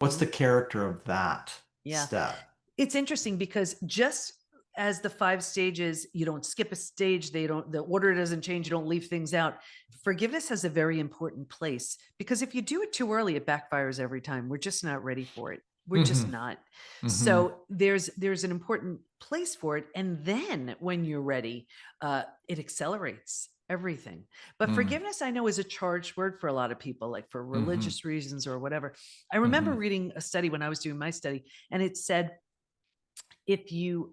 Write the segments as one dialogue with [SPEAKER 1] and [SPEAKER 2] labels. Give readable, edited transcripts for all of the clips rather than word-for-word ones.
[SPEAKER 1] What's the character of that
[SPEAKER 2] Yeah.
[SPEAKER 1] step?
[SPEAKER 2] It's interesting because just as the five stages, you don't skip a stage, the order doesn't change, you don't leave things out. Forgiveness has a very important place because if you do it too early, it backfires every time. We're just not ready for it. We're just
[SPEAKER 1] Hmm.
[SPEAKER 2] not.
[SPEAKER 1] Hmm.
[SPEAKER 2] So there's an important place for it. And then when you're ready, it accelerates everything. But
[SPEAKER 1] Hmm.
[SPEAKER 2] forgiveness, I know, is a charged word for a lot of people, like for
[SPEAKER 1] Hmm.
[SPEAKER 2] religious reasons or whatever. I remember
[SPEAKER 1] Hmm.
[SPEAKER 2] reading a study when I was doing my study, and it said if you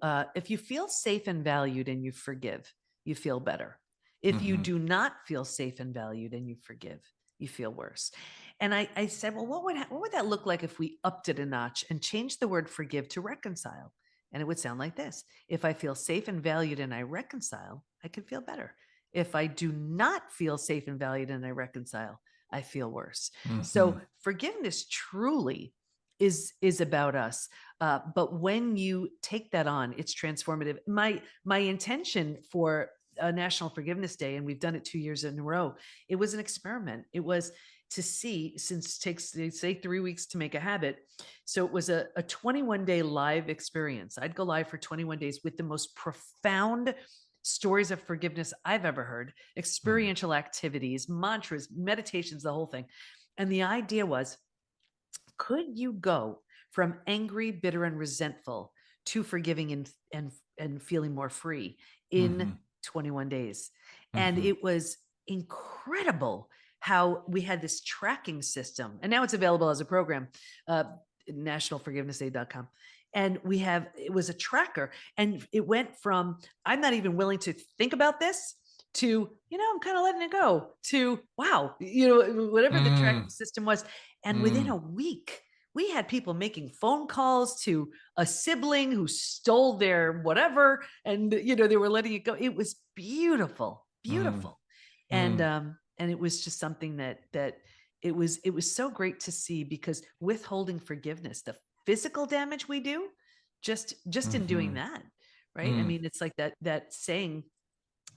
[SPEAKER 2] feel safe and valued and you forgive, you feel better. If you
[SPEAKER 1] Hmm.
[SPEAKER 2] do not feel safe and valued and you forgive, you feel worse. And I said, well, what would that look like if we upped it a notch and changed the word forgive to reconcile? And it would sound like this: if I feel safe and valued and I reconcile, I can feel better. If I do not feel safe and valued and I reconcile, I feel worse.
[SPEAKER 1] Hmm.
[SPEAKER 2] So forgiveness truly is about us, but when you take that on, it's transformative. My intention for a National Forgiveness Day, and we've done it 2 years in a row, it was an experiment. It was to see, since it takes, they say, 3 weeks to make a habit. So it was a 21-day live experience. I'd go live for 21 days with the most profound stories of forgiveness I've ever heard,
[SPEAKER 1] Hmm.
[SPEAKER 2] experiential activities, mantras, meditations, the whole thing. And the idea was, could you go from angry, bitter, and resentful to forgiving and feeling more free in
[SPEAKER 1] Hmm.
[SPEAKER 2] 21 days? And
[SPEAKER 1] Hmm.
[SPEAKER 2] it was incredible how we had this tracking system, and now it's available as a program, uh, nationalforgivenessday.com. And it was a tracker, and it went from, I'm not even willing to think about this, to, I'm kind of letting it go, to, wow, whatever the tracking
[SPEAKER 1] Hmm.
[SPEAKER 2] system was. And within a
[SPEAKER 1] Hmm.
[SPEAKER 2] week, we had people making phone calls to a sibling who stole their whatever, and they were letting it go. It was beautiful,
[SPEAKER 1] Hmm.
[SPEAKER 2] beautiful. and
[SPEAKER 1] Hmm.
[SPEAKER 2] um and it was just something that it was so great to see, because withholding forgiveness, the physical damage we do just in doing
[SPEAKER 1] Hmm.
[SPEAKER 2] that, right? I
[SPEAKER 1] Hmm.
[SPEAKER 2] mean, it's like that saying,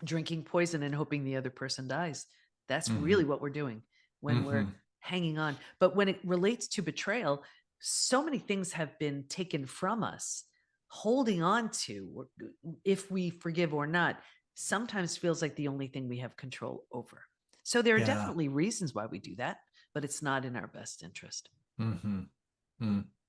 [SPEAKER 2] drinking poison and hoping the other person dies. That's really
[SPEAKER 1] Hmm.
[SPEAKER 2] what we're doing when we're
[SPEAKER 1] Hmm.
[SPEAKER 2] hanging on. But when it relates to betrayal, so many things have been taken from us. Holding on to, if we forgive or not, sometimes feels like the only thing we have control over. So there are
[SPEAKER 1] Yeah.
[SPEAKER 2] definitely reasons why we do that, but it's not in our best interest.
[SPEAKER 1] Hmm. Hmm.